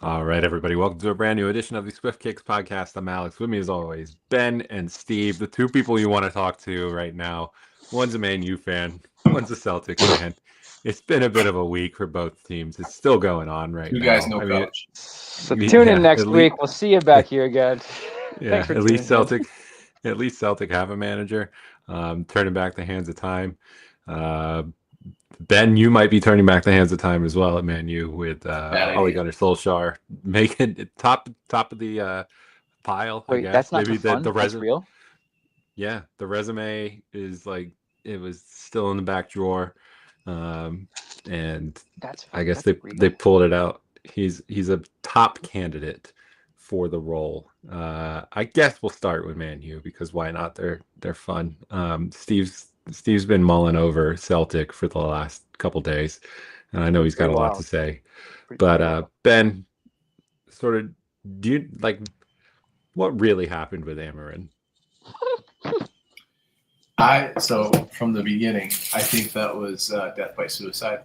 All right, everybody. Welcome to a brand new edition of the Swift Kicks podcast. I'm Alex. With me, as always, Ben and Steve, the two people you want to talk to right now. One's a Man U fan, one's a Celtics fan. It's been a bit of a week for both teams. It's still going on right You guys now. know I mean, coach. So tune in next at least, week. We'll see you back here again. yeah, Thanks for tuning in. At least Celtic have a manager. Turning back the hands of time. Uh, Ben, you might be turning back the hands of time as well at Man U with Ole idea. Gunnar Solskjær making it top of the pile. I Wait, guess that's not maybe for fun. the That's resume. real. Yeah, the resume is like it was still in the back drawer, and That's I fun. guess That's they real. pulled it out. He's a top candidate for the role. I guess we'll start with Man U because why not? They're fun. Steve's been mulling over Celtic for the last couple days, and I know he's got Pretty a lot to wild. say. Pretty But wild. Ben, sort of, do you like what really happened with Amarin? So from the beginning, I think that was death by suicide.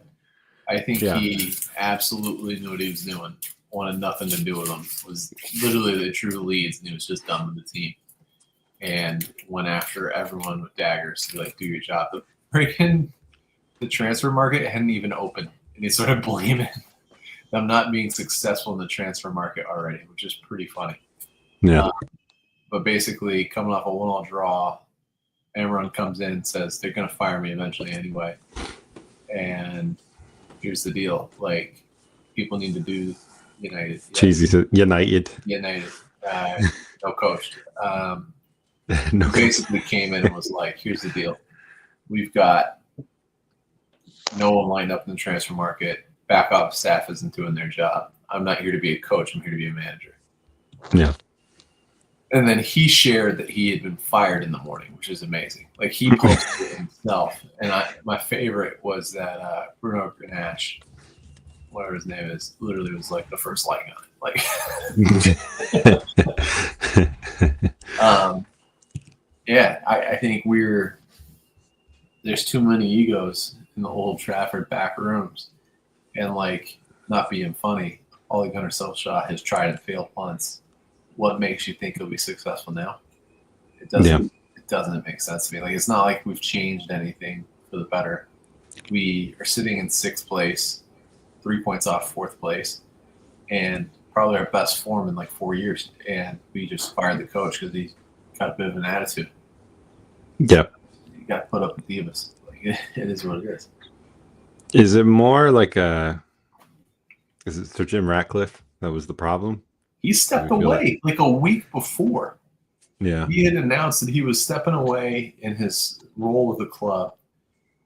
I think Yeah. he absolutely knew what he was doing. Wanted nothing to do with him. Was literally the true leads, and he was just done with the team. And went after everyone with daggers to like do your job. The freaking the transfer market hadn't even opened, and he started blaming them not being successful in the transfer market already, which is pretty funny. Yeah. But basically, coming off a 1-1 draw, Amaron comes in and says they're going to fire me eventually anyway. And here's the deal: like, people need to do United. Cheesy United. United. No coach. No. Basically came in and was like, here's the deal: we've got no one lined up in the transfer market. Back office staff isn't doing their job. I'm not here to be a coach. I'm here to be a manager. Yeah. And then he shared that he had been fired in the morning, which is amazing. Like, he posted it himself. And my favorite was that Bruno Grenache, whatever his name is, literally was like the first like on it. Like, yeah, I think there's too many egos in the Old Trafford back rooms. And, like, not being funny, Ole Gunnar Solskjær has tried and failed punts. What makes you think he'll be successful now? It doesn't. Yeah. It doesn't make sense to me. Like, it's not like we've changed anything for the better. We are sitting in 6th place, 3 points off 4th place, and probably our best form in like 4 years. And we just fired the coach because he's got a bit of an attitude. Yeah. You got to put up with Divas. Like, it is what it is. Is it more like is it Sir Jim Ratcliffe that was the problem? He stepped away like a week before. Yeah. He had announced that he was stepping away in his role with the club.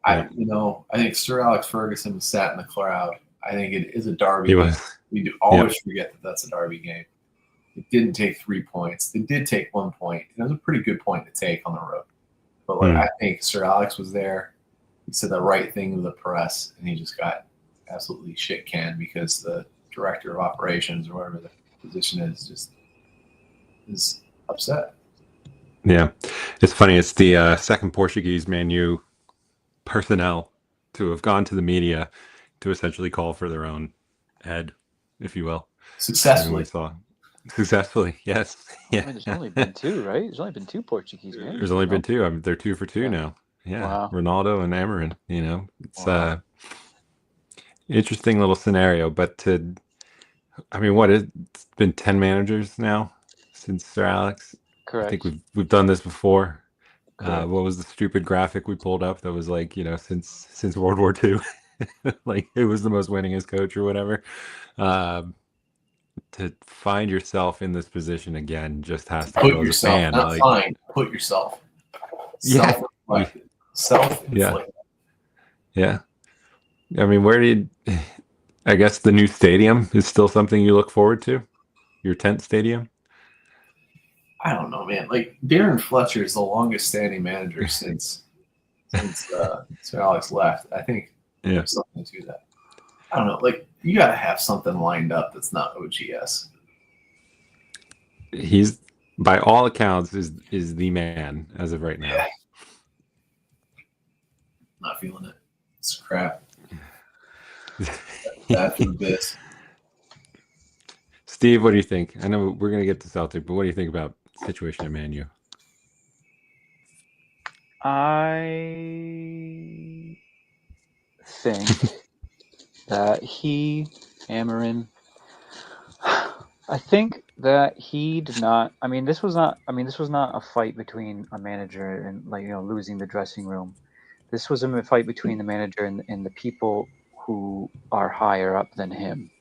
I think Sir Alex Ferguson was sat in the crowd. I think it is a derby He game. was. We do always forget that that's a derby game. It didn't take 3 points. It did take 1 point. It was a pretty good point to take on the road. But I think Sir Alex was there. He said the right thing to the press, and he just got absolutely shit canned because the director of operations or whatever the position is upset. Yeah, it's funny. It's the second Portuguese Man U personnel to have gone to the media to essentially call for their own head, if you will. Successfully. Successfully, yes. Yeah. I mean, there's only been 2, right? There's only been 2 Portuguese managers. There's only been 2. I mean, they're 2 for 2 now. Yeah, wow. Ronaldo and Amarin. It's interesting little scenario. But it's been 10 managers now since Sir Alex. Correct. I think we've done this before. What was the stupid graphic we pulled up that was like, since World War II, like who was the most winningest coach or whatever. To find yourself in this position again just has to put yourself, fan. Not find, put yourself. Self-inflicted. Self-inflicted. Yeah. I mean, I guess the new stadium is still something you look forward to? Your tent stadium? I don't know, man. Like, Darren Fletcher is the longest standing manager since Sir Alex left. I think there's something to that. I don't know. Like, you got to have something lined up that's not OGS. He's, by all accounts, is the man as of right now. Yeah. Not feeling it. It's crap. After this. Steve, what do you think? I know we're going to get to Celtic, but what do you think about the situation at Man U? I think that Amorim, I think that he did not. I mean, this was not a fight between a manager and losing the dressing room. This was a fight between the manager and the people who are higher up than him.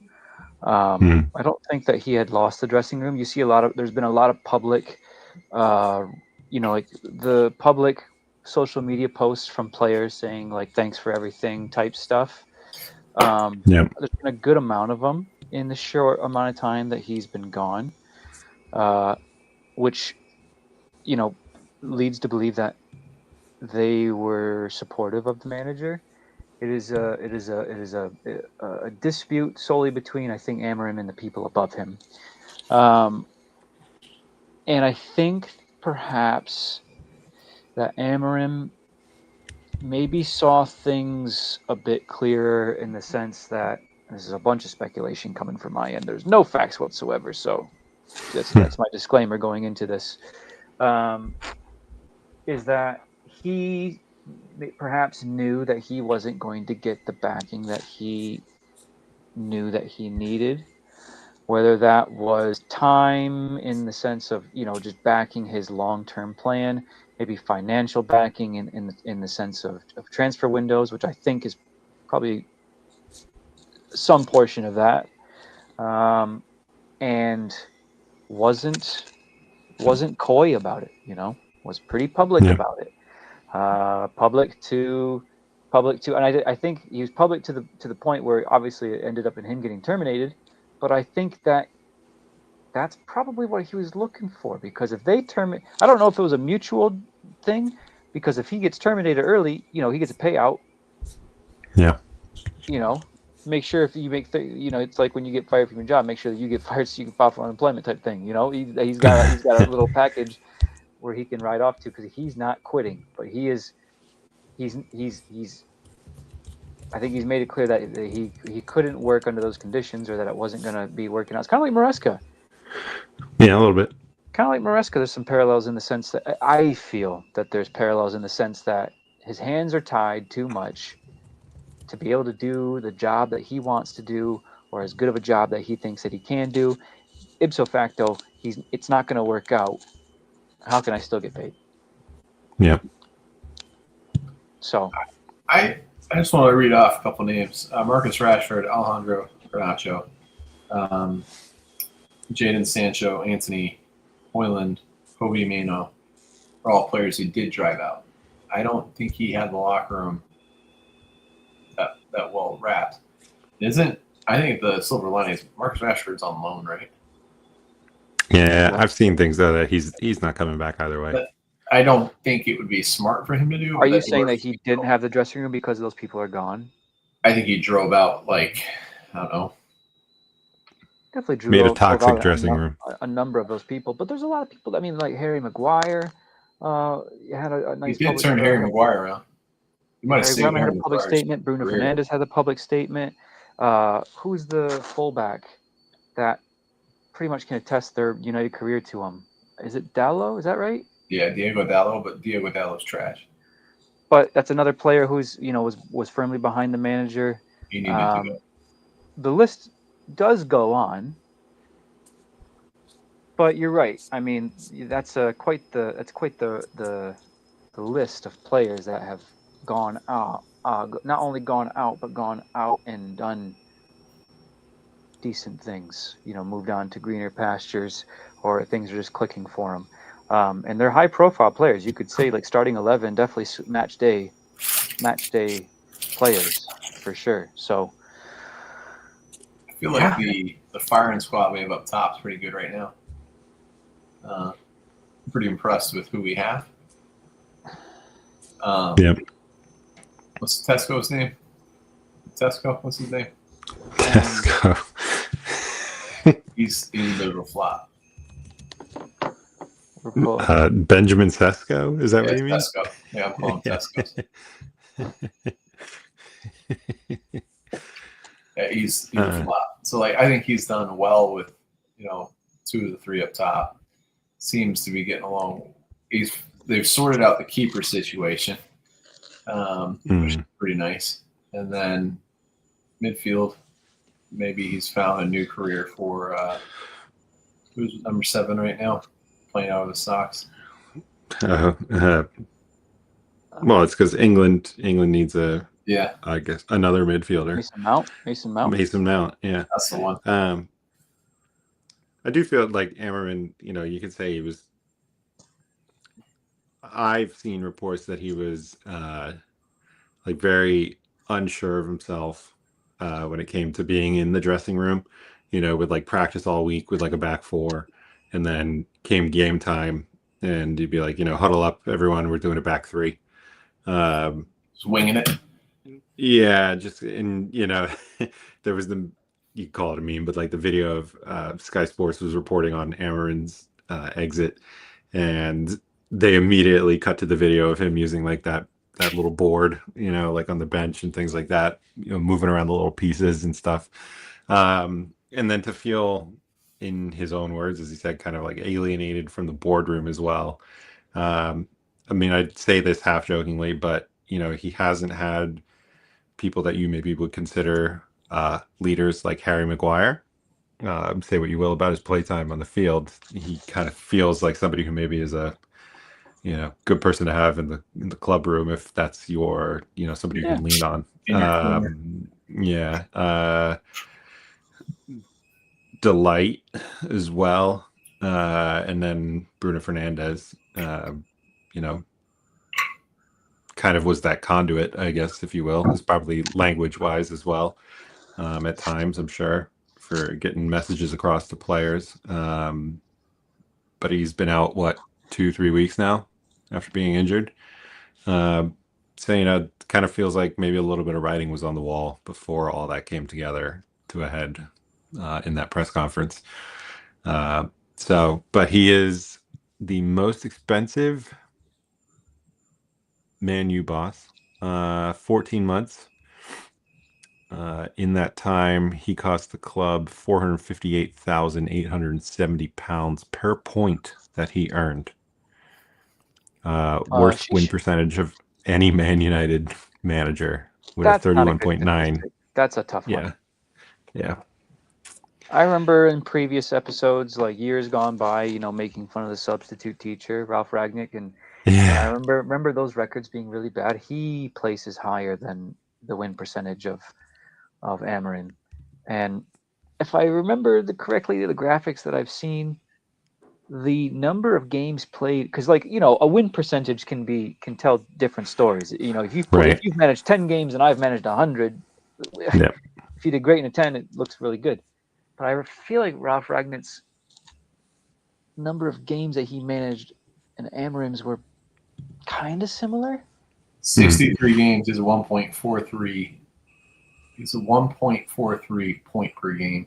I don't think that he had lost the dressing room. You see there's been a lot of public, like the public social media posts from players saying like thanks for everything type stuff. There's been a good amount of them in the short amount of time that he's been gone, which leads to believe that they were supportive of the manager. It is a dispute solely between, I think, Amorim and the people above him, and I think perhaps that Amorim maybe saw things a bit clearer in the sense that, this is a bunch of speculation coming from my end. There's no facts whatsoever, so that's my disclaimer going into this. Is that he perhaps knew that he wasn't going to get the backing that he knew that he needed, whether that was time in the sense of just backing his long-term plan, maybe financial backing in the sense of transfer windows, which I think is probably some portion of that, and wasn't coy about it. Was pretty public about it. Public to, and I think he was public to the point where obviously it ended up in him getting terminated. But I think that's probably what he was looking for, because if they terminate, I don't know if it was a mutual thing, because if he gets terminated early, he gets a payout. Yeah. Make sure if you make, it's like when you get fired from your job, make sure that you get fired so you can file for unemployment type thing. He's got a little package where he can ride off to, because he's not quitting, but he's I think he's made it clear that he couldn't work under those conditions, or that it wasn't going to be working out. It's kind of like Maresca. Yeah, a little bit. Kind of like Maresca, there's some parallels in the sense that I feel that there's parallels in the sense that his hands are tied too much to be able to do the job that he wants to do, or as good of a job that he thinks that he can do. Ipso facto, it's not going to work out. How can I still get paid? Yeah. So, I just want to read off a couple names: Marcus Rashford, Alejandro Garnacho, Jadon Sancho, Anthony Hoyland, Kobe Mano are all players who did drive out. I don't think he had the locker room that well wrapped. I think the silver lining is Marcus Rashford's on loan, right? Yeah, I've seen things though that he's not coming back either way. But I don't think it would be smart for him to do. Are you saying that he didn't have the dressing room because those people are gone? I think he drove out, I don't know. Definitely made a toxic dressing room. A number of those people, but there's a lot of people. I mean, like Harry Maguire had a nice. He did turn Harry Maguire around. You might have saved had a public statement. Bruno Fernandes had a public statement. Who's the fullback that pretty much can attest their United career to him? Is it Dallo? Is that right? Yeah, Diego Dallo, but Diego Dallo's trash. But that's another player who's was firmly behind the manager. He needed to go. The list does go on, but you're right. I mean, that's quite the list of players that have gone out. Not only gone out, but gone out and done decent things. Moved on to greener pastures, or things are just clicking for them. And they're high-profile players. You could say like starting 11, definitely match day players for sure. So I feel like the firing squad we have up top is pretty good right now. I'm pretty impressed with who we have. What's Tesco's name? Tesco? What's his name? Tesco. He's a bit of a flop. Benjamin Sesko? Is that what you mean? Tesco. Yeah, I'm calling Tesco. Yeah, he's a flop. So I think he's done well with 2 of the 3 up top. Seems to be getting along. They've sorted out the keeper situation, which is pretty nice. And then midfield, maybe he's found a new career for who's number 7 right now, playing out of the Sox. Well, it's because England needs I guess another midfielder. Mason Mount. Yeah, that's the one. I do feel like Amorim, you could say he was. I've seen reports that he was very unsure of himself when it came to being in the dressing room, with practice all week with a back four, and then came game time and he'd be like, huddle up everyone, we're doing a back three. Just winging it. Yeah, there was you call it a meme, but the video of Sky Sports was reporting on Amorim's exit, and they immediately cut to the video of him using that little board, on the bench and things like that, moving around the little pieces and stuff. And then to feel, in his own words, as he said, kind of alienated from the boardroom as well. I'd say this half jokingly, but he hasn't had people that you maybe would consider leaders like Harry Maguire. Say what you will about his playtime on the field, he kind of feels like somebody who maybe is a good person to have in the club room if that's your somebody you can lean on. Delight as well, and then Bruno Fernandes. Kind of was that conduit, I guess, if you will. Is probably language-wise as well. At times, I'm sure, for getting messages across to players. But he's been out 2-3 weeks now after being injured. So kind of feels like maybe a little bit of writing was on the wall before all that came together to a head in that press conference. But he is the most expensive Man U boss. 14 months. In that time, he cost the club £458,870 per point that he earned. Worst win percentage of any Man United manager with a 31.9. That's a tough one. Yeah. I remember in previous episodes, years gone by, making fun of the substitute teacher, Ralph Ragnick, and I remember those records being really bad. He places higher than the win percentage of Amorim. And if I remember correctly, the graphics that I've seen, the number of games played, because a win percentage can tell different stories. If you've managed 10 games and I've managed 100, if you did great in 10, it looks really good. But I feel like Ralph Ragnick's number of games that he managed and Amorim's were kind of similar. 63 games is a 1.43. It's a 1.43 point per game.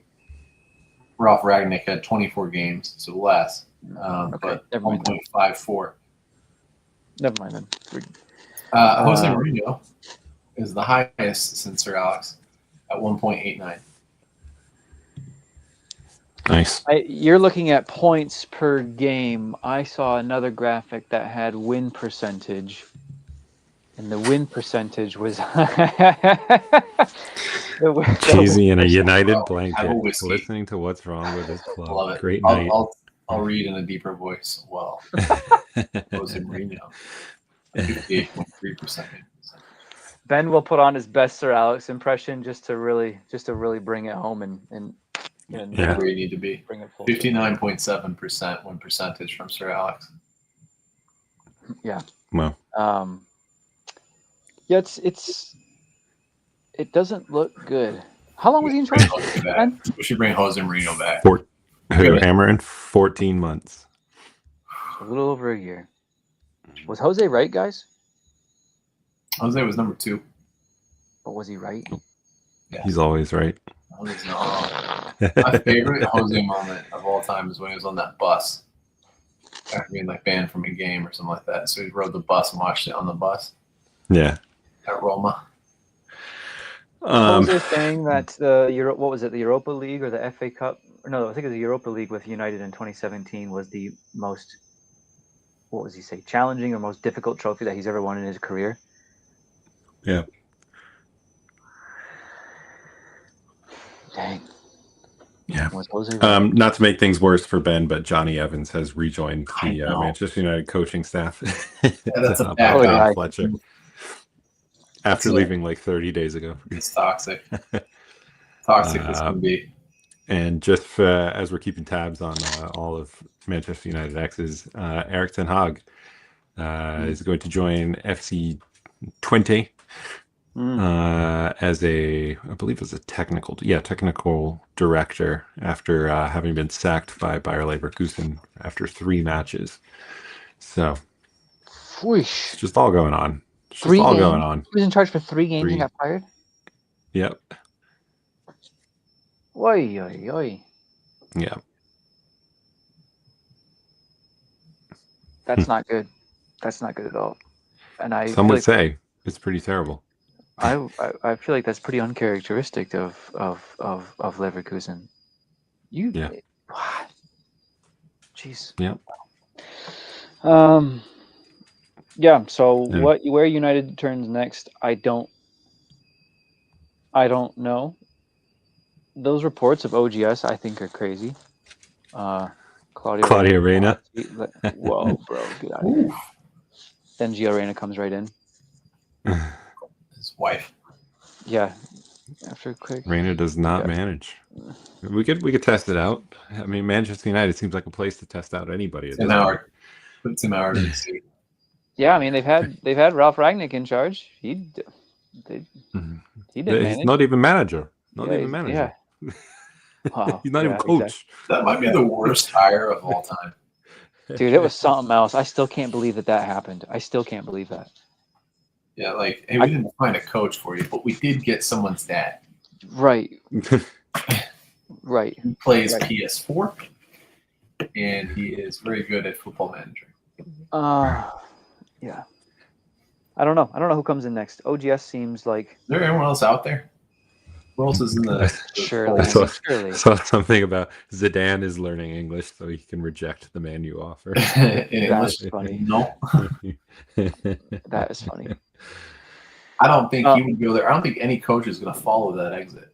Ralph Ragnick had 24 games, so less. But 1.54. Never mind then. Jose Mourinho is the highest since Sir Alex at 1.89. Nice. You're looking at points per game. I saw another graphic that had win percentage, and the win percentage was cheesy in a United blanket, listening to what's wrong with his club. Love it. Great night. I'll read in a deeper voice. Well, Jose Mourinho, 58.3%. Ben will put on his best Sir Alex impression just to really bring it home and where you need to be. 59.7% win percentage from Sir Alex. Yeah. Wow. Yeah, it doesn't look good. How long was he in charge? We should bring Jose Mourinho back. Amorim, 14 months. A little over a year. Was Jose right, guys? Jose was number 2. But was he right? Yeah. He's always right. Jose's not wrong. My favorite Jose moment of all time is when he was on that bus after being banned from a game or something like that. So he rode the bus and watched it on the bus. Yeah. At Roma. Jose saying that the Europa League or the FA Cup no, I think it was the Europa League with United in 2017 was the most, what was he say, challenging or most difficult trophy that he's ever won in his career. Yeah. Dang. Yeah. Was Jose right? Not to make things worse for Ben, but Johnny Evans has rejoined I the know. Manchester United coaching staff. that's a to bad Oh, Ben yeah. Fletcher after leaving like 30 days ago. It's toxic. Toxic as can be. And just as we're keeping tabs on all of Manchester United X's, Erik ten Hag is going to join FC Twente as I believe as a technical director after having been sacked by Bayer Leverkusen after 3 matches. So Whoosh. it's just all going on. It's just 3 all games? going on. He was in charge for 3 games 3. and got fired? Yep. Oi, oi, oi. Yeah. That's not good. That's not good at all. And I Some feel would say it's pretty terrible. I feel like that's pretty uncharacteristic of Leverkusen. Yeah. What? Jeez. Yep. Yeah. So Yeah. where United turns next, I don't know. Those reports of OGS, I think, are crazy. Claudia Reyna. Whoa, bro, get out of here. Then Gio Reyna comes right in. His wife. Yeah. After a quick. Reyna does not manage. We could test it out. I mean, Manchester United seems like a place to test out anybody. Tim Howard. Put Tim Howard in the seat. Yeah, I mean they've had Ralph Rangnick in charge. He didn't manage. He's not even manager. Not even manager. Yeah. Wow. He's not even coach. Exactly. That might be the worst hire of all time. Dude, it was something else. I still can't believe that happened. I still can't believe that. Yeah, like, hey, we didn't find a coach for you, but we did get someone's dad. Right. Right. He plays PS4, and he is very good at Football Manager. Yeah. I don't know. I don't know who comes in next. OGS seems like. Is there anyone else out there? Who else is in the Surely. I saw something about Zidane is learning English so he can reject the Man U offer. English? That's funny. No. That is funny. I don't think he would go there. I don't think any coach is going to follow that exit.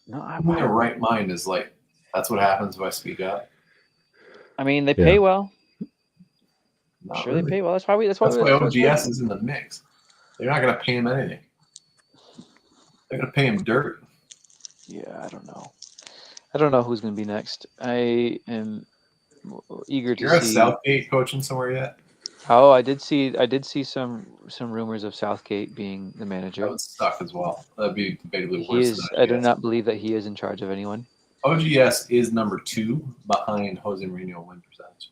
No, I'm in their right mind is like, that's what happens if I speak up. I mean, they pay well. Not Sure, really. they pay well. That's why OGS is in the mix. They're not going to pay him anything. They're going to pay him dirt. Yeah, I don't know. I don't know who's going to be next. I am eager to see. You're at Southgate coaching somewhere yet? Oh, I did see some rumors of Southgate being the manager. That would suck as well. That'd be debatably He worse is. than OGS. I do not believe that he is in charge of anyone. OGS is number 2 behind Jose Mourinho win percentage.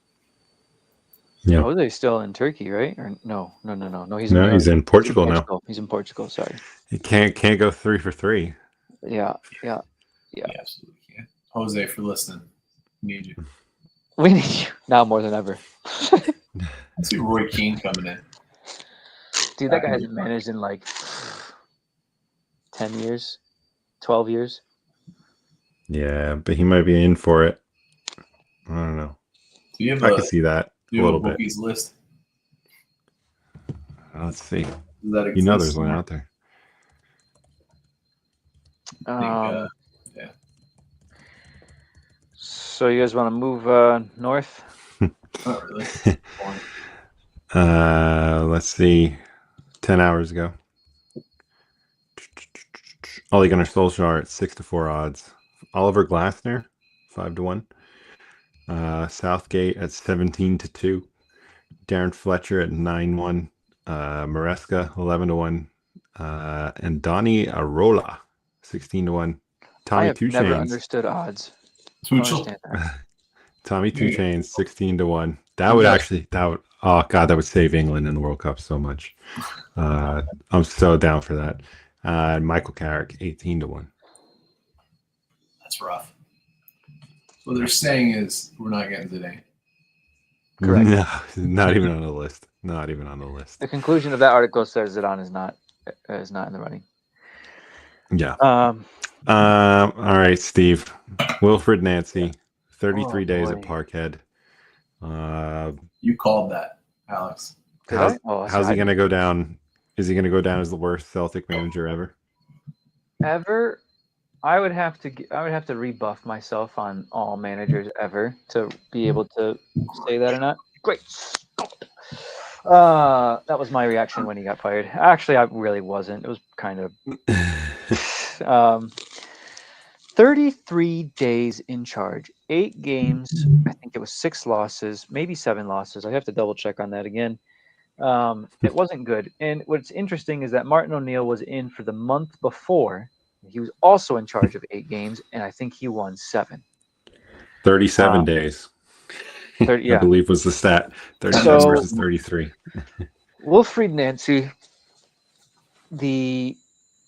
Yeah. Jose's still in Turkey, right? Or no. He's in Portugal now. He's in Portugal. Sorry. He can't go 3 for 3. Yeah. You absolutely can't. Jose, for listening, we need you. We need you now more than ever. I see Roy Keane coming in. Dude, that guy hasn't managed in like 10 years, 12 years. Yeah, but he might be in for it. I don't know. Do you have I can see that a little bit. bookies list? Let's see. Does that exist? You know, there's one out there. Yeah. So you guys want to move north? Not really. Let's see. 10 hours ago. Ole Gunnar Solskjær at 6-4 odds. Oliver Glasner 5-1. Southgate at 17-2. Darren Fletcher at 9-1. Maresca 11-1. And Donny Arola 16-1. Tommy I have Two never Chains. Understood odds. Tommy Two Chains 16-1. That would oh god, that would save England in the World Cup so much. I'm so down for that. Michael Carrick 18-1. That's rough. What they're saying is we're not getting Zidane. Correct. No, not even on the list. Not even on the list. The conclusion of that article says Zidane is not in the running. Yeah. All right, Steve. Wilfred Nancy, 33 Oh, days at boy. Parkhead. You called that, Alex. Did How's, I? Oh, how's he going to go down? Is he going to go down as the worst Celtic manager ever? Ever? I would have to rebuff myself on all managers ever to be able to say that or not. Great. That was my reaction when he got fired. Actually, I really wasn't. It was kind of 33 days in charge, 8 games. I think it was 6 losses, maybe 7 losses. I have to double check on that again. It wasn't good. And what's interesting is that Martin O'Neill was in for the month before. He was also in charge of 8 games, and I think he won 7. 37 days. 30, I believe was the stat. 37 So- versus 33. Wilfried Nancy, the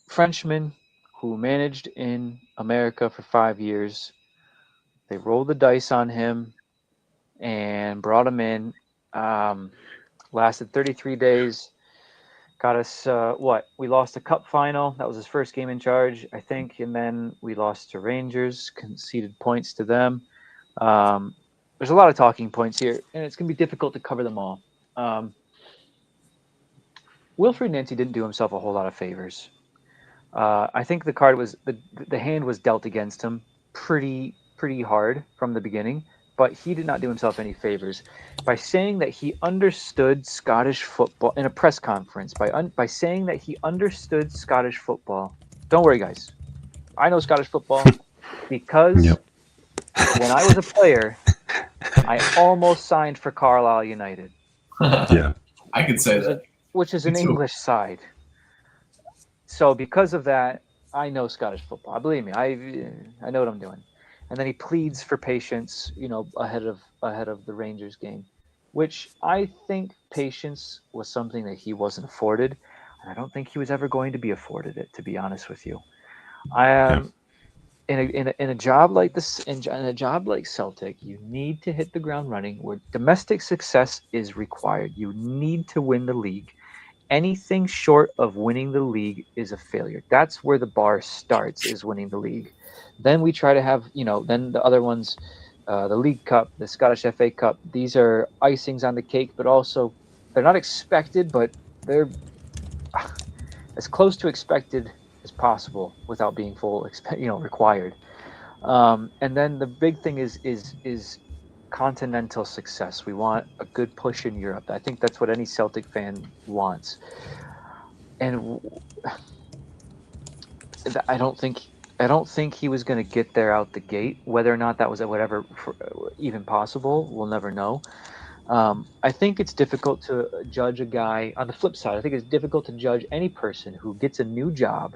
Frenchman who managed in America for 5 years, they rolled the dice on him and brought him in. Lasted 33 days. Got us, we lost a cup final. That was his first game in charge, I think. And then we lost to Rangers, conceded points to them. There's a lot of talking points here, and it's going to be difficult to cover them all. Wilfried Nancy didn't do himself a whole lot of favors. I think the hand was dealt against him pretty hard from the beginning, but he did not do himself any favors by saying that he understood Scottish football in a press conference. By saying that he understood Scottish football. Don't worry, guys. I know Scottish football because when I was a player, I almost signed for Carlisle United. Yeah. I could say that. Which is an English side. So because of that, I know Scottish football. Believe me, I know what I'm doing. And then he pleads for patience, ahead of the Rangers game, which I think patience was something that he wasn't afforded, and I don't think he was ever going to be afforded it. To be honest with you, in a job like this, in a job like Celtic, you need to hit the ground running. Where domestic success is required, you need to win the league. Anything short of winning the league is a failure. That's where the bar starts, is winning the league. Then we try to have, then the other ones, the League Cup, the Scottish FA Cup, these are icings on the cake, but also they're not expected, but they're as close to expected as possible without being required. And then the big thing is continental success. We want a good push in Europe. I think that's what any Celtic fan wants. And I don't think he was going to get there out the gate. Whether or not that was even possible, we'll never know. I think it's difficult to judge a guy. On the flip side, I think it's difficult to judge any person who gets a new job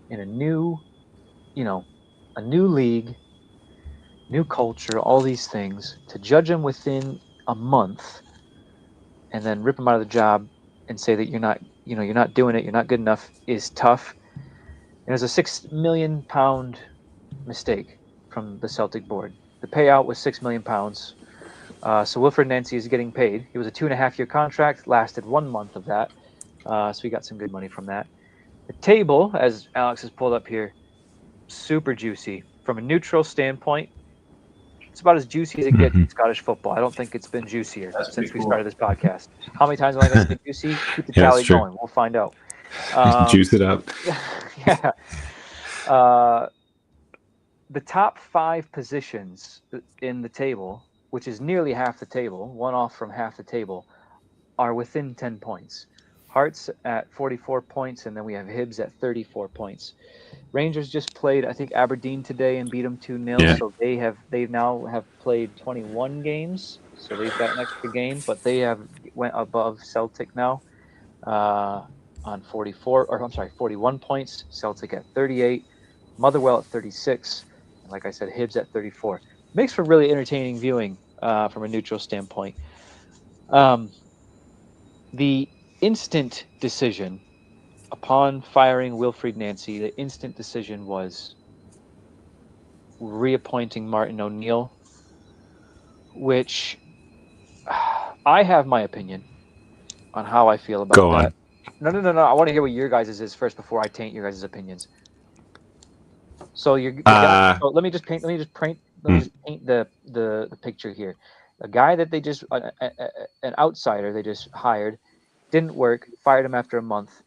in a new league, new culture, all these things, to judge him within a month and then rip him out of the job and say that you're not doing it, you're not good enough, is tough. And it was a £6 million mistake from the Celtic board. The payout was £6 million. So Wilfried Nancy is getting paid. It was a 2.5-year contract, lasted 1 month of that. So he got some good money from that. The table, as Alex has pulled up here, super juicy. From a neutral standpoint, it's about as juicy as it gets in Scottish football. I don't think it's been juicier since we started this podcast. How many times am I going to say juicy? Keep the tally going. We'll find out. Juice it up. Yeah. The top 5 positions in the table, which is nearly half the table, one off from half the table, are within 10 points. Hearts at 44 points, and then we have Hibs at 34 points. Rangers just played, I think, Aberdeen today and beat them 2-0. Yeah. So they now have played 21 games. So they've got an extra game, but they went above Celtic now on 41 points. Celtic at 38, Motherwell at 36, and like I said, Hibs at 34. Makes for really entertaining viewing from a neutral standpoint. The instant decision upon firing Wilfried Nancy, the instant decision was reappointing Martin O'Neill, which I have my opinion on how I feel about that. No. I want to hear what your guys' is first before I taint your guys' opinions. So so let me just paint the picture here. A guy that they just an outsider they just hired, didn't work, fired him after a month.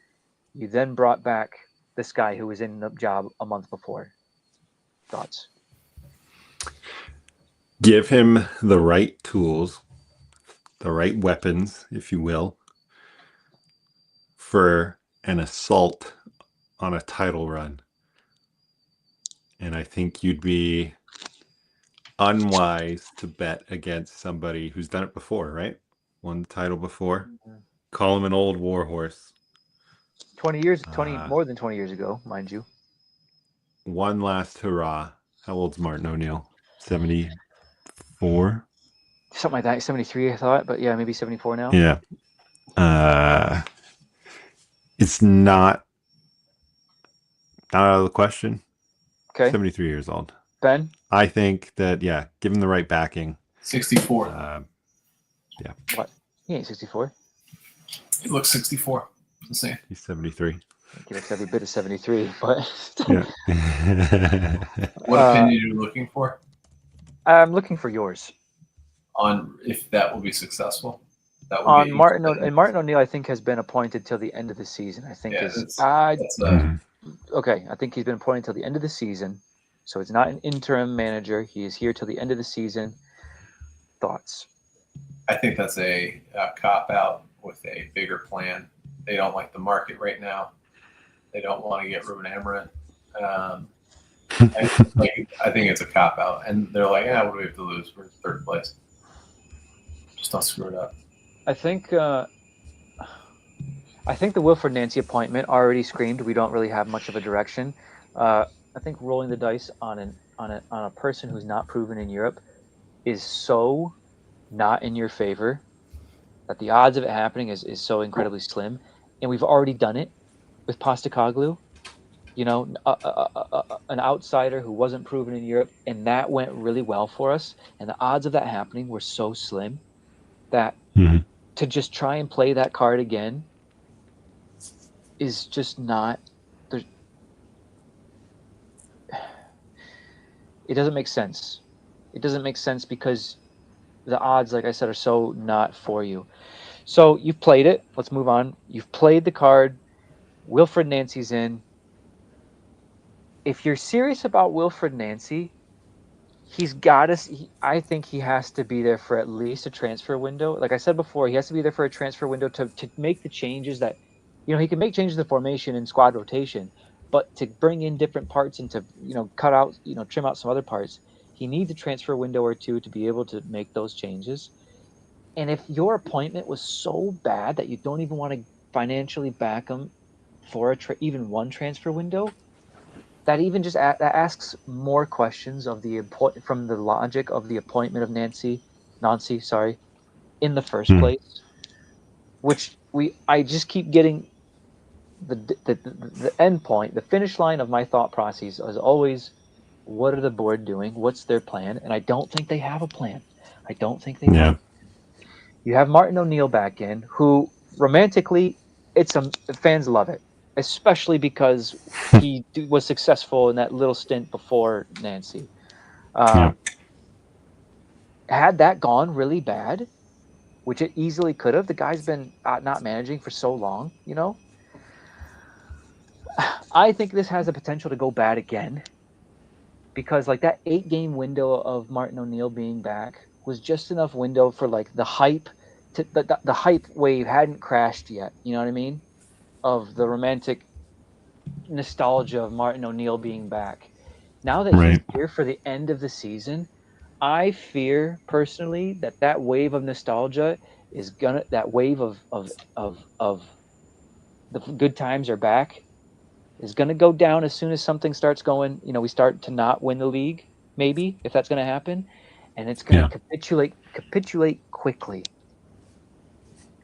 You then brought back this guy who was in the job a month before. Thoughts? Give him the right tools, the right weapons, if you will, for an assault on a title run. And I think you'd be unwise to bet against somebody who's done it before, right? Won the title before. Call him an old warhorse. 20 years, more than 20 years ago, mind you. One last hurrah. How old's Martin O'Neill? 74? Something like that. 73, I thought, but yeah, maybe 74 now. Yeah. It's not out of the question. Okay. 73 years old. Ben? I think that, give him the right backing. 64. Yeah. What? He ain't 64. He looks 64. The same. He's 73. He looks every bit of 73, but Yeah. What opinion are you looking for? I'm looking for yours. On if that will be successful? That will On be Martin O'Neill, I think, has been appointed till the end of the season. I think okay. I think he's been appointed till the end of the season, so it's not an interim manager. He is here till the end of the season. Thoughts? I think that's a cop out with a bigger plan. They don't like the market right now. They don't want to get Rúben Amorim. I think it's a cop out, and they're like, what do we have to lose? We're in third place. Just don't screw it up. I think the Wilfred Nancy appointment already screamed we don't really have much of a direction. I think rolling the dice on a person who's not proven in Europe is so not in your favor that the odds of it happening is so incredibly slim. And we've already done it with Postecoglou. You know, an outsider who wasn't proven in Europe, and that went really well for us. And the odds of that happening were so slim that to just try and play that card again is just not. It doesn't make sense. It doesn't make sense because the odds, like I said, are so not for you. So you've played it. Let's move on. You've played the card. Wilfred Nancy's in. If you're serious about Wilfred Nancy, he's got to. I think he has to be there for at least a transfer window. Like I said before, he has to be there for a transfer window to make the changes that, he can make changes to the formation and squad rotation, but to bring in different parts and to cut out, trim out some other parts, he needs a transfer window or two to be able to make those changes. And if your appointment was so bad that you don't even want to financially back him for even one transfer window, that even just that asks more questions from the logic of the appointment of Nancy, in the first place. Which I just keep getting the end point, the finish line of my thought process is always, what are the board doing? What's their plan? And I don't think they have a plan. I don't think they have. You have Martin O'Neill back in, who romantically, fans love it, especially because he was successful in that little stint before Nancy. Had that gone really bad, which it easily could have, the guy's been not managing for so long, I think this has the potential to go bad again, because that 8-game window of Martin O'Neill being back was just enough window for the hype. The hype wave hadn't crashed yet, you know what I mean? Of the romantic nostalgia of Martin O'Neill being back. Now that he's here for the end of the season, I fear personally that wave of nostalgia is that wave of the good times are back is gonna go down as soon as something starts going. We start to not win the league, maybe, if that's gonna happen, and it's gonna capitulate quickly.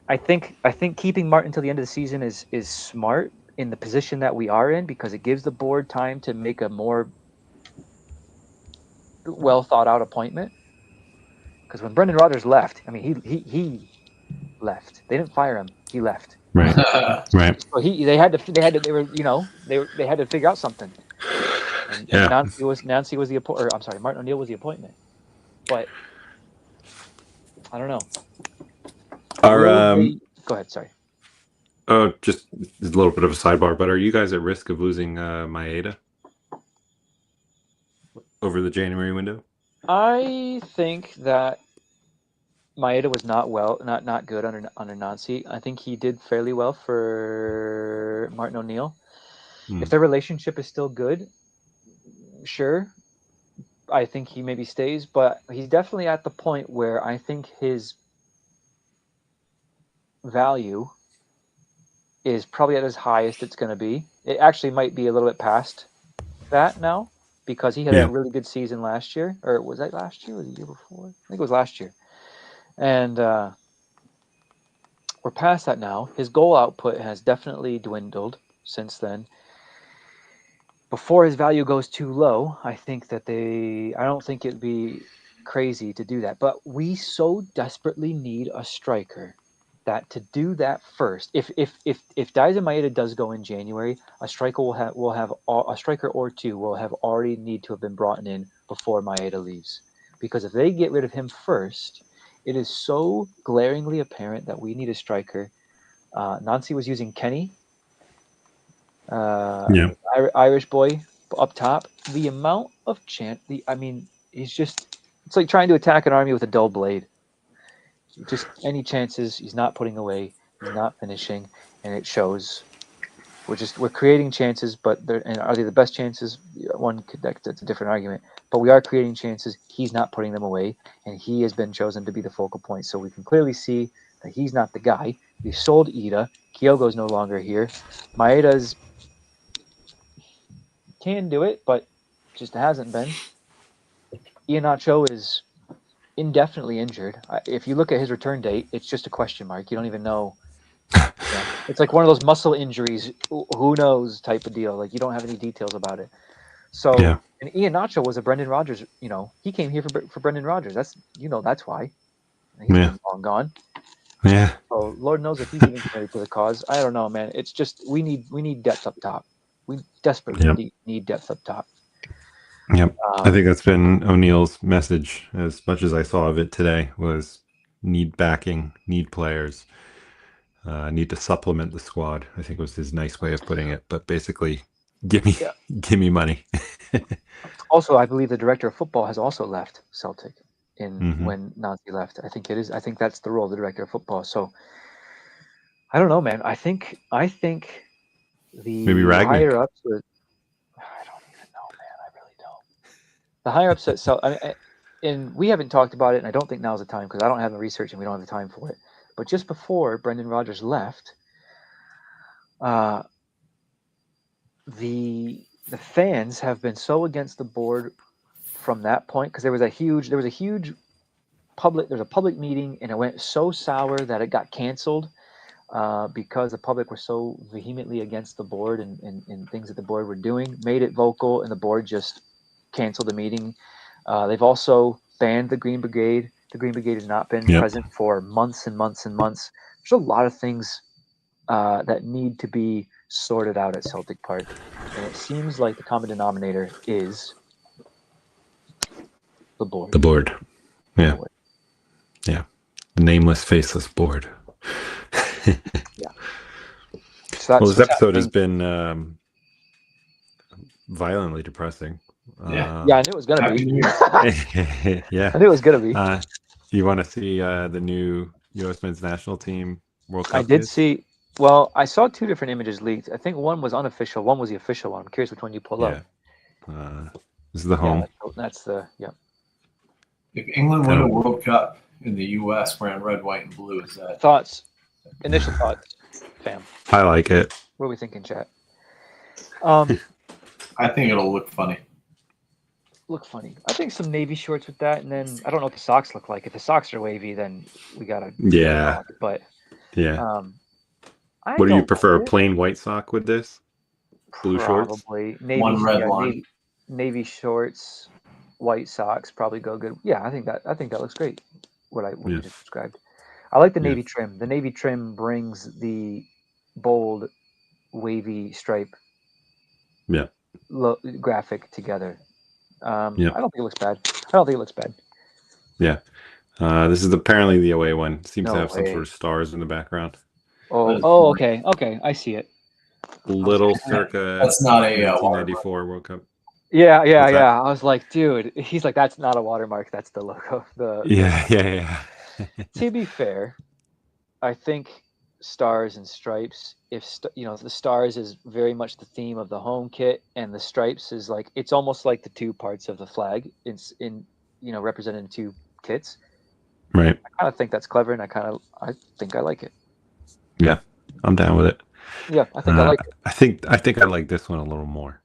I think keeping Martin until the end of the season is smart in the position that we are in, because it gives the board time to make a more well thought out appointment. Because when Brendan Rodgers left, he left. They didn't fire him. He left. Right. So they had to figure out something. and Yeah. Nancy was the appointment. I'm sorry, Martin O'Neill was the appointment. But I don't know. Go ahead. Sorry. Just a little bit of a sidebar, but are you guys at risk of losing Maeda over the January window? I think that Maeda was not good under Nancy. I think he did fairly well for Martin O'Neill. If their relationship is still good, sure, I think he maybe stays, but he's definitely at the point where I think his value is probably at his highest it's going to be. It actually might be a little bit past that now because he had a really good season last year. Or was that last year or the year before? I think it was last year. And we're past that now. His goal output has definitely dwindled since then. Before his value goes too low, I don't think it'd be crazy to do that. But we so desperately need a striker that to do that first. If Daizen Maeda does go in January, a striker a striker or two will have already need to have been brought in before Maeda leaves. Because if they get rid of him first, it is so glaringly apparent that we need a striker. Nancy was using Kenny, Irish boy up top. The amount of chance, it's like trying to attack an army with a dull blade. Just any chances he's not putting away, he's not finishing, and it shows. We're creating chances, but are they the best chances? That's a different argument. But we are creating chances. He's not putting them away, and he has been chosen to be the focal point. So we can clearly see that he's not the guy. We sold Ida. Kyogo's no longer here. Maeda's can do it, but just hasn't been. Iheanacho is indefinitely injured. If you look at his return date, it's just a question mark. You don't even know. It's like one of those muscle injuries, who knows type of deal. Like you don't have any details about it. So, and Iheanacho was a Brendan Rodgers. He came here for Brendan Rodgers. That's why. He's been long gone. Yeah. So Lord knows if he's even committed to the cause. I don't know, man. It's just we need depth up top. We desperately need depth up top. Yep. I think that's been O'Neill's message, as much as I saw of it today, was need backing, need players, need to supplement the squad. I think was his nice way of putting it. But basically, give me money. Also, I believe the director of football has also left Celtic when Nancy left. I think it is. I think that's the role of the director of football. So I don't know, man. I think the Maybe Ragnick. higher ups would. I don't even know, man. I really don't. The higher ups at Celtic, and we haven't talked about it, and I don't think now's the time because I don't have the research and we don't have the time for it. But just before Brendan Rodgers left, the fans have been so against the board from that point because there was a huge public meeting and it went so sour that it got canceled because the public were so vehemently against the board and things that the board were doing, made it vocal, and the board just canceled the meeting. They've also banned the Green Brigade. The Green Brigade has not been present for months and months and months. There's a lot of things that need to be sorted out at Celtic Park. And it seems like the common denominator is the board. The board. Yeah. Yeah. The nameless, faceless board. Yeah. So this episode has been violently depressing. I knew it was going to be. Yeah. I knew it was going to be. You want to see the new U.S. men's national team World Cup? I did see. Well, I saw two different images leaked. I think one was unofficial. One was the official one. I'm curious which one you pull up. This is the home. That's the If England win a World Cup in the U.S. wearing red, white, and blue, is that thoughts? Initial thoughts, fam. I like it. What are we thinking, chat? I think it'll look funny. I think some navy shorts with that, and then I don't know what the socks look like. If the socks are wavy, then we gotta. But what do you prefer? A plain white sock with this? Blue shorts? Probably one red line. Navy shorts, white socks probably go good. Yeah, I think that looks great. What you just described. I like the navy trim. The navy trim brings the bold, wavy stripe. Yeah. graphic together. Yeah. I don't think it looks bad. I don't think it looks bad. Yeah. This is apparently the away one. Seems to No have some way. sort of stars in the background. Oh, okay, I see it. Little circa That's not a 1994 World Cup. Yeah. What's that? I was like, dude, he's like, that's not a watermark. That's the logo. Yeah. To be fair, I think stars and stripes. If the stars is very much the theme of the home kit, and the stripes is like it's almost like the two parts of the flag. It's in represented in two kits. Right. I kind of think that's clever, and I think I like it. Yeah, I'm down with it. Yeah, I think I like it. I think I like this one a little more,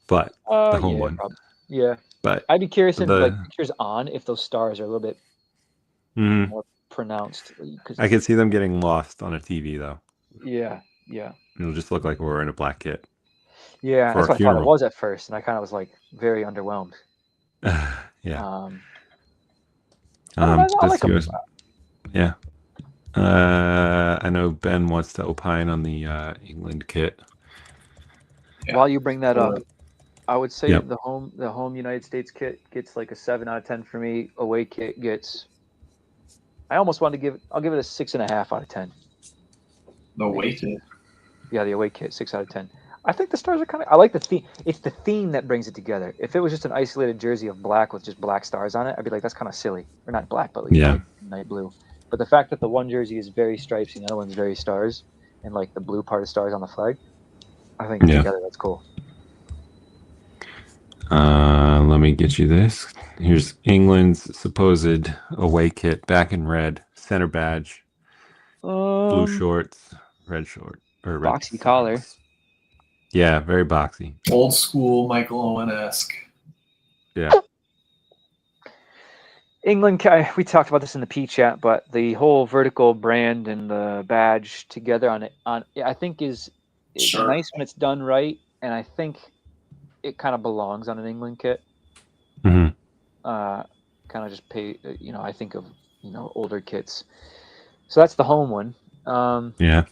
but the home one. Probably. Yeah, but I'd be curious in the pictures on if those stars are a little bit more pronounced. I can see them getting lost on a TV though. Yeah. It'll just look like we're in a black kit. Yeah, for that's a what I thought it funeral. was at first, and I kind of was like very underwhelmed. Yeah. I like them. US, yeah. I know Ben wants to opine on the England kit. Yeah. While you bring that up, I would say Yep. the home United States kit gets like a 7 out of 10 for me. Away kit gets. I almost want to I'll give it a 6.5 out of 10. The away kit. Yeah, the away kit, 6 out of 10. I think the stars are kind of. I like the theme. It's the theme that brings it together. If it was just an isolated jersey of black with just black stars on it, I'd be like, that's kind of silly. Or not black, but like night blue. But the fact that the one jersey is very stripes and the other one's very stars, and like the blue part of stars on the flag, I think together that's cool. Let me get you this. Here's England's supposed away kit, back in red, center badge, blue shorts, red short, or red boxy collar. Yeah, very boxy. Old school Michael Owen-esque. Yeah. England, we talked about this in the P chat, but the whole vertical brand and the badge together I think is nice when it's done right, and I think it kind of belongs on an England kit. Mm-hmm. Kind of just I think of older kits. So that's the home one. Yeah,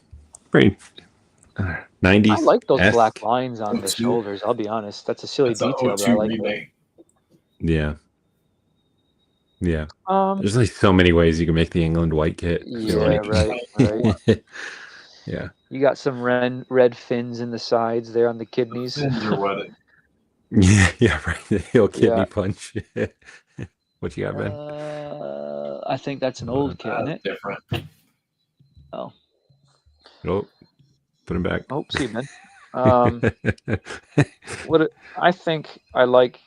pretty 90s. I like those black lines on the shoulders. I'll be honest, that's a silly detail, but I like it. Yeah. There's like so many ways you can make the England white kit. Yeah, right. Yeah. You got some red fins in the sides there on the kidneys. You're wetted. Yeah, right. The old kidney punch. What you got, Ben? I think that's an old kit, isn't it? Different. Oh. Nope. Put him back. Oh, see, Ben. I think I like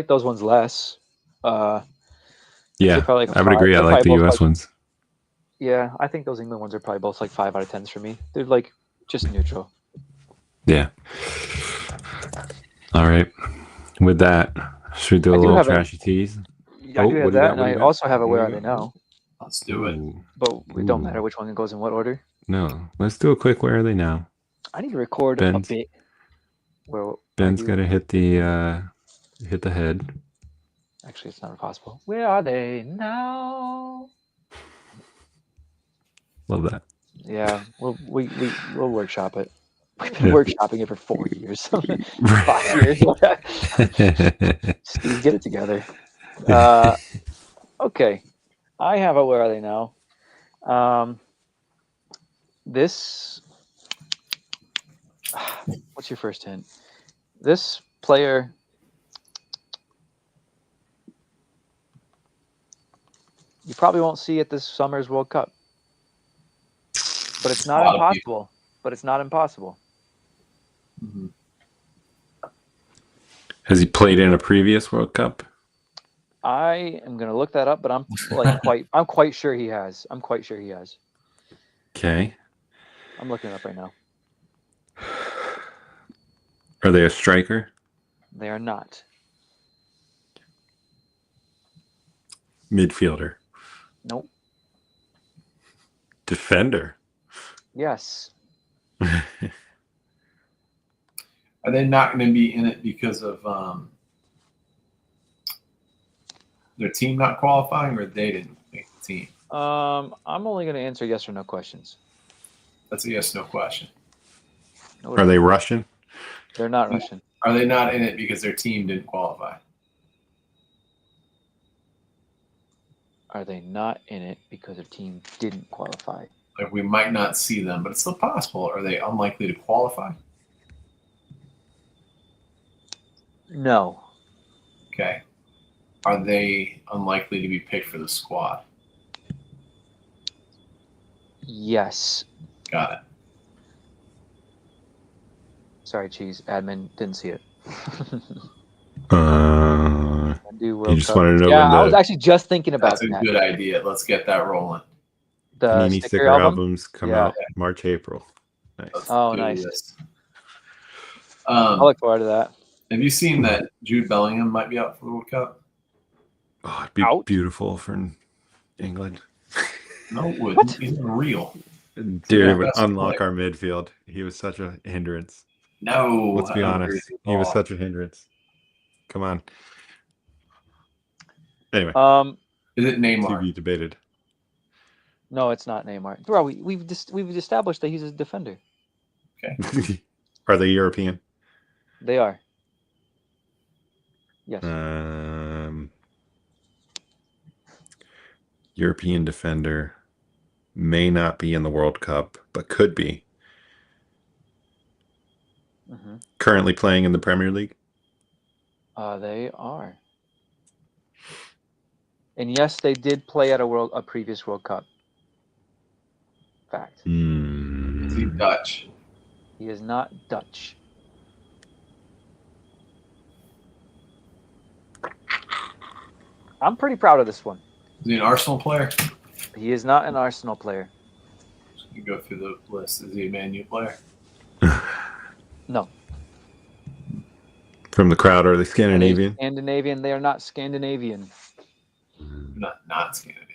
those ones less. Yeah, I would agree. I like the US ones. Yeah, I think those England ones are probably both like 5 out of 10s for me. They're like just neutral. Yeah. All right. With that, should we do a little trashy tease? I do have that, and I also have it. Where are they now? Let's do it. But it don't matter which one goes in what order. No, let's do a quick. Where are they now? I need to record a bit. Ben's got to hit the head. Actually, it's not impossible. Where are they now? Love that. Yeah, we'll workshop it. We've been workshopping it for 4 years. 5 years. Steve, get it together. Okay. I have a where are they now? This. What's your first hint? This player. You probably won't see at this summer's World Cup. But it's not impossible. Mm-hmm. Has he played in a previous World Cup? I am going to look that up, but I'm quite sure he has. Okay. I'm looking it up right now. Are they a striker? They are not. Midfielder? Nope. Defender? Yes. Are they not going to be in it because of their team not qualifying, or they didn't make the team? I'm only going to answer yes or no questions. That's a yes/no question. Are they Russian? They're not Russian. Are they not in it because their team didn't qualify? Are they not in it because their team didn't qualify? Like we might not see them, but it's still possible. Are they unlikely to qualify? No. Okay. Are they unlikely to be picked for the squad? Yes. Got it. Sorry, Cheese. Admin didn't see it. You just wanted to know Yeah, when I was the actually just thinking about That's a that. good idea. Let's get that rolling. The Panini sticker albums come Yeah. out March, April. Nice. Let's Oh, do nice. this. I look forward to that. Have you seen that Jude Bellingham might be out for the World Cup? Oh, it'd be Out? beautiful for England. No, it wouldn't. What? He's unreal. Dude, Yeah, it would best unlock player. our midfield. He was such a hindrance. No. Let's be I don't agree honest. with He was all. such a hindrance. Come on. Anyway, Is it to Neymar? be debated. No, it's not Neymar. Bro, we've established that he's a defender. Okay. Are they European? They are. Yes. European defender may not be in the World Cup, but could be. Mm-hmm. Currently playing in the Premier League? They are. And yes, they did play at a previous World Cup. Fact. Is he Dutch? He is not Dutch. I'm pretty proud of this one. Is he an Arsenal player? He is not an Arsenal player. You go through the list. Is he a Man U player? No. From the crowd, are they Scandinavian? Scandinavian. They are not Scandinavian. Not Scandinavian.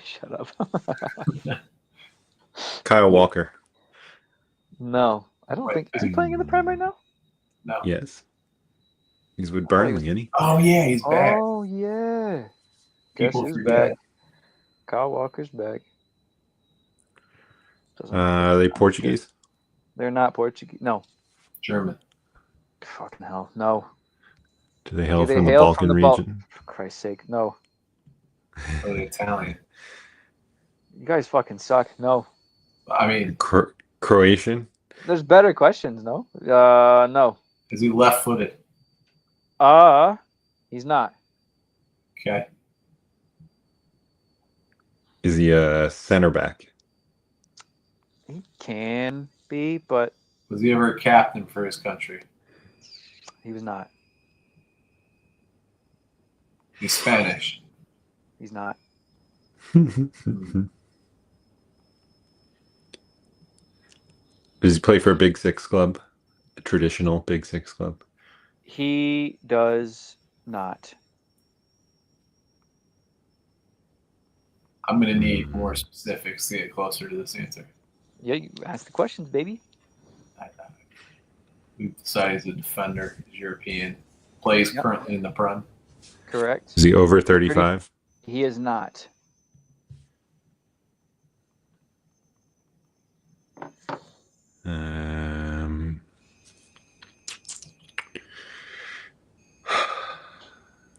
Shut up. Kyle Walker. No, I don't think. Is he playing in the Prem right now? No. Yes. He's with Burnley, isn't he? Oh yeah, he's back. Oh yeah. Guess People who's forget. back? Kyle Walker's back. Are they Portuguese? They're not Portuguese. No. German. Fucking hell. No. Do they hail Do they from the hail Balkan from the region? For Christ's sake, no. Oh, the Italian. You guys fucking suck. No. I mean, Croatian? There's better questions, no? No. is he left-footed? He's not. Okay. Is he a center back? He can be, but Was he ever a captain for his country? he was not. He's Spanish. He's not. Does he play for a Big Six club? A traditional Big Six club? He does not. I'm going to need more specifics to get closer to this answer. Yeah, you ask the questions, baby. We've decided he's a defender. He's European. Plays currently in the Prem. Correct. Is he over 35? He is not.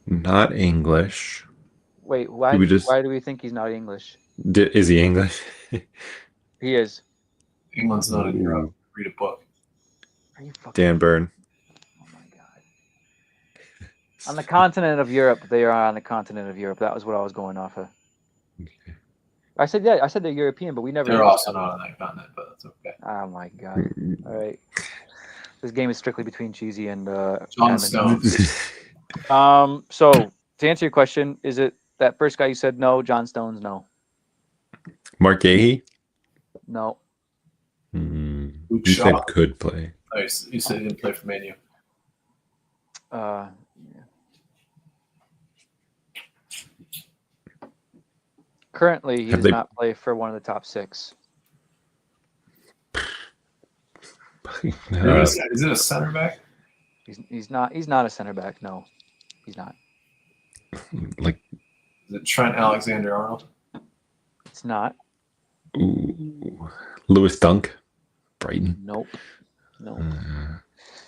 Not English. Wait, why do we think he's not English? Is he English? He is. England's not in Europe. Read a book. Are you fucking Dan Byrne. Oh my god. On the continent of Europe, they are on the continent of Europe. That was what I was going off of. Okay. I said they're European, but we never. They're also not on that continent, but that's okay. Oh my god. All right. This game is strictly between Cheesy and John Admin. Stones. So to answer your question, is it that first guy you said no? John Stones, no. Mark Gahey? No. Luke You said Shaw. could play. Oh, you said he didn't play for Man U. Yeah. Currently, he does not play for one of the top six. Is it a center back? He's not a center back. No, he's not. Like, is it Trent Alexander-Arnold? It's not. Lewis Dunk, Brighton. Nope. No.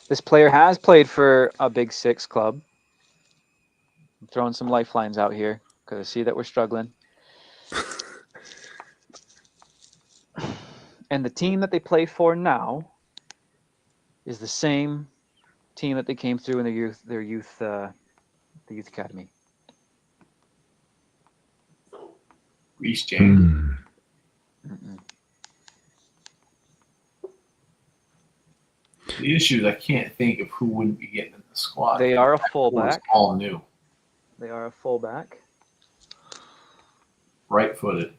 This player has played for a Big Six club. I'm throwing some lifelines out here because I see that we're struggling. And the team that they play for now is the same team that they came through in the youth academy. Reece James. The issue is I can't think of who wouldn't be getting in the squad. They are a fullback. All new. They are a fullback. Right-footed.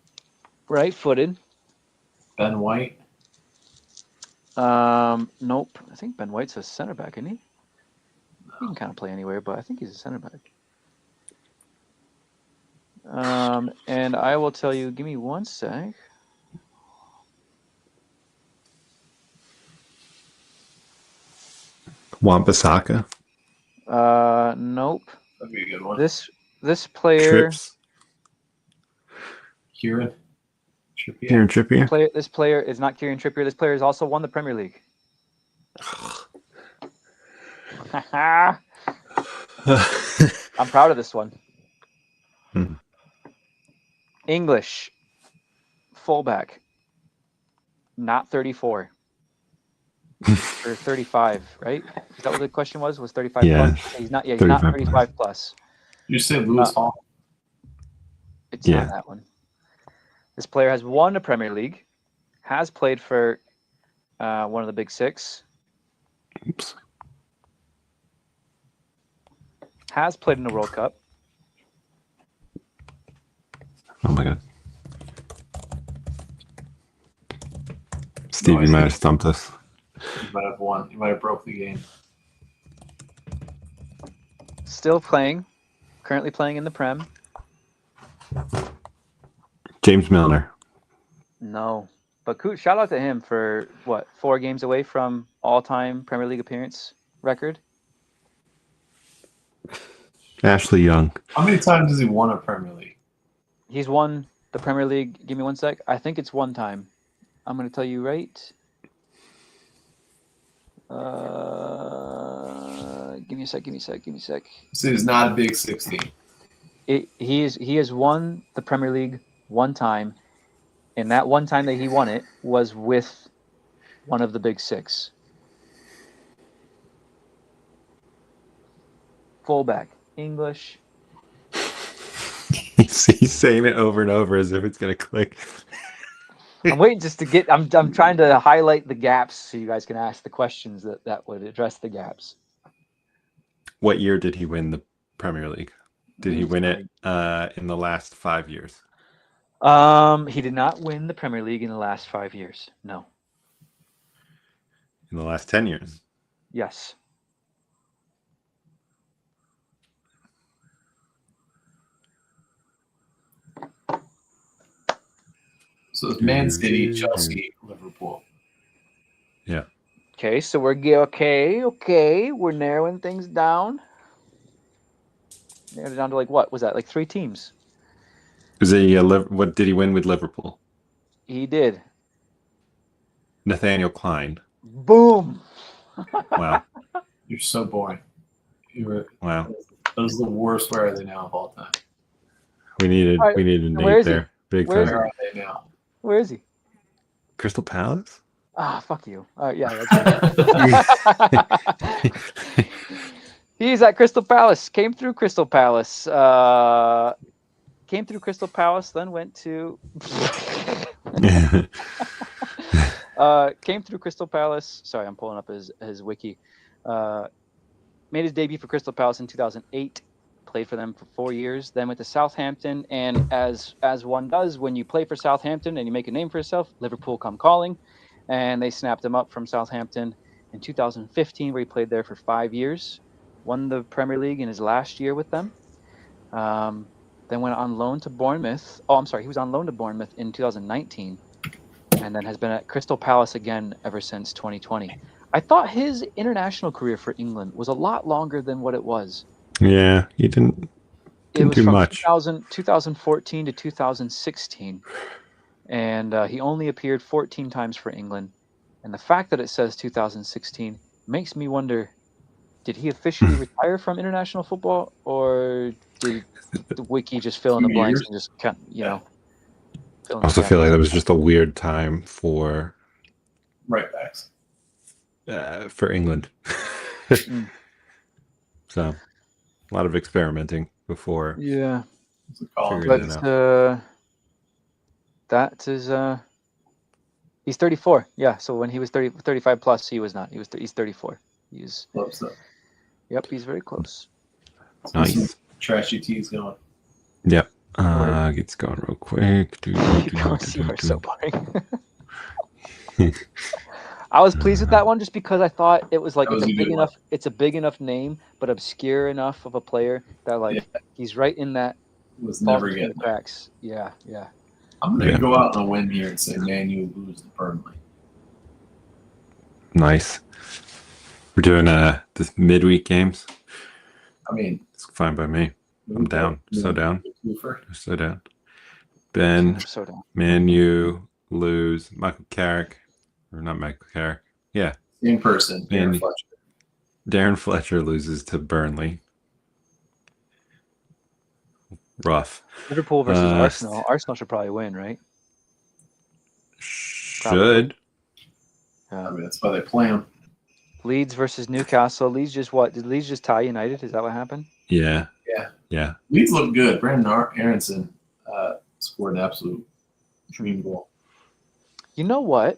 Right-footed. Ben White. Nope. I think Ben White's a center back, isn't he? He can kind of play anywhere, but I think he's a center back. And I will tell you, give me one sec. Wan-Bissaka. Nope. That'd be a good one. This player. Trips. Kieran Trippier. Kieran Trippier. This player is not Kieran Trippier. This player has also won the Premier League. I'm proud of this one. English fullback, not 34 or 35, right? Is that what the question was? Was 35 Yeah. plus? He's not. Yeah, he's not 35 plus. You said Lewis Hall. It's not that one. This player has won a Premier League, has played for one of the Big Six. Oops. Has played in the World Cup. Oh my god. Stevie might have stumped us. You might have won. You might have broke the game. Still playing. Currently playing in the Prem. James Milner. No. But shout out to him for, 4 games away from all-time Premier League appearance record? Ashley Young. How many times has he won a Premier League? He's won the Premier League. Give me one sec. I think it's one time. I'm going to tell you right. Give me a sec. So he's not a Big 16. He has won the Premier League one time, and that one time that he won it was with one of the Big Six. Fullback, English. He's saying it over and over as if it's gonna click. I'm waiting just to get. I'm trying to highlight the gaps so you guys can ask the questions that would address the gaps. What year did he win the Premier League? Did he win it in the last 5 years? He did not win the Premier League in the last 5 years. No. In the last 10 years? Yes. So it's Man City, Chelsea, Liverpool. Yeah. Okay, so we're okay. We're narrowing things down. Narrowed it down to what was that? 3 teams. Was he what did he win with Liverpool? He did. Nathaniel Klein. Boom. Wow. You're so boring. Wow. That was the worst where are they now of all time. We needed Nate there. Big time. Where are they now? Where is he? Crystal Palace? Ah, fuck you. Yeah, that's right. He's at Crystal Palace. Came through Crystal Palace. Then went to. Came through Crystal Palace. Sorry, I'm pulling up his wiki. Made his debut for Crystal Palace in 2008. Played for them for 4 years. Then went to Southampton. And as one does when you play for Southampton and you make a name for yourself, Liverpool come calling. And they snapped him up from Southampton in 2015, where he played there for 5 years. Won the Premier League in his last year with them. Then went on loan to Bournemouth. Oh, I'm sorry. He was on loan to Bournemouth in 2019. And then has been at Crystal Palace again ever since 2020. I thought his international career for England was a lot longer than what it was. Yeah, he didn't do much. 2014 to 2016. And he only appeared 14 times for England. And the fact that it says 2016 makes me wonder, did he officially retire from international football, or did the wiki just fill in the 2 blanks years? and just fill in I the also gaps? feel like that was just a weird time for Right backs. England. Mm. So a lot of experimenting before Yeah, It's a call. figuring it but out. that is he's 34. Yeah, so when he was 35 plus, he was not. He's 34. He's Close though. Yep, he's very close. Let's get Nice. some trashy teas going. Yep. Gets going real quick. You are so boring. I was pleased with that one just because I thought it was like That was a good one. it's a big enough name, but obscure enough of a player that like he's right in that Was falls never between getting the there. cracks. Yeah. I'm gonna go out on a win here and say Man U lose to Burnley. Nice. We're doing this midweek games. I mean, It's fine by me. I'm down. So down. So down. Ben, I'm so down. Man U lose. Michael Carrick, or not Michael Carrick. Yeah, same person. Man- Darren Fletcher. Darren Fletcher loses to Burnley. Rough. Liverpool versus Arsenal. Arsenal should probably win, right? Should. I mean, that's why they play him. Leeds versus Newcastle. Leeds just what? Did Leeds just tie United? Is that what happened? Yeah. Yeah. Yeah. Leeds look good. Brandon Aronson scored an absolute dream goal. You know what?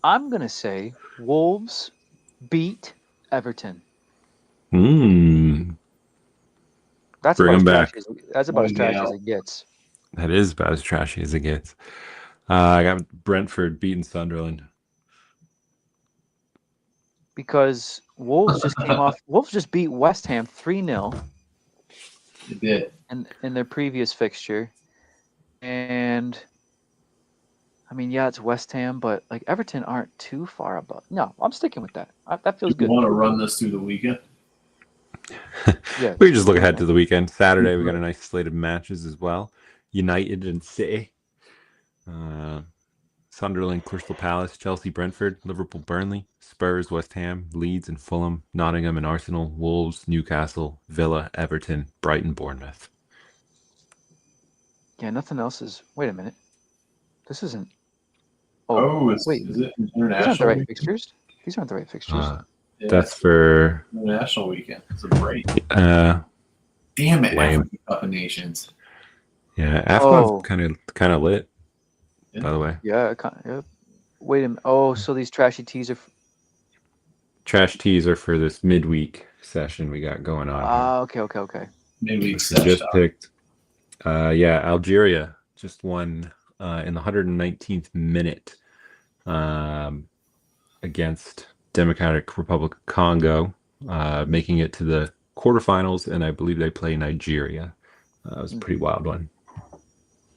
I'm gonna say Wolves beat Everton. That's Bring about him as back. trashy as it gets. That is about as trashy as it gets. I got Brentford beating Sunderland. Because Wolves just came off. Wolves just beat West Ham 3-0 They did. in their previous fixture, and I mean, yeah, it's West Ham, but like Everton aren't too far above. No, I'm sticking with that. That feels Do you good. want to run this through the weekend? Yeah, We can just look ahead to the weekend. Saturday, we got a nice slate of matches as well. United and City. Sunderland, Crystal Palace, Chelsea, Brentford, Liverpool, Burnley, Spurs, West Ham, Leeds and Fulham, Nottingham and Arsenal, Wolves, Newcastle, Villa, Everton, Brighton, Bournemouth. Yeah, nothing else is. Wait a minute. This isn't. Is wait. it These international? aren't the right weekend? fixtures. These aren't the right fixtures. Yeah, That's for international weekend. It's a break. uh, Damn it, lame. African Cup of Nations. Yeah, AFCON's kind of lit. Yeah. By the way, Yeah. Wait a minute. Oh, so these trashy teas are. trash teas are for this midweek session we got going on. Okay. Midweek here. Just session. picked. Algeria just won in the 119th minute against Democratic Republic of Congo, making it to the quarterfinals, and I believe they play Nigeria. It was a pretty wild one.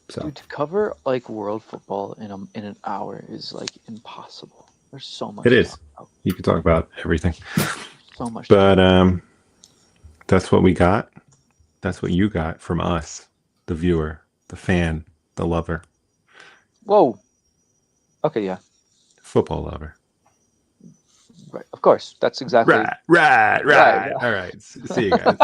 So, Dude, to cover like world football in an hour is like impossible. There's so much. it is. You can talk about everything. So much. But that's what we got. That's what you got from us, the viewer, the fan, the lover. Whoa. Okay, yeah. Football lover. Right. Of course. That's exactly. Right. All right. See you guys.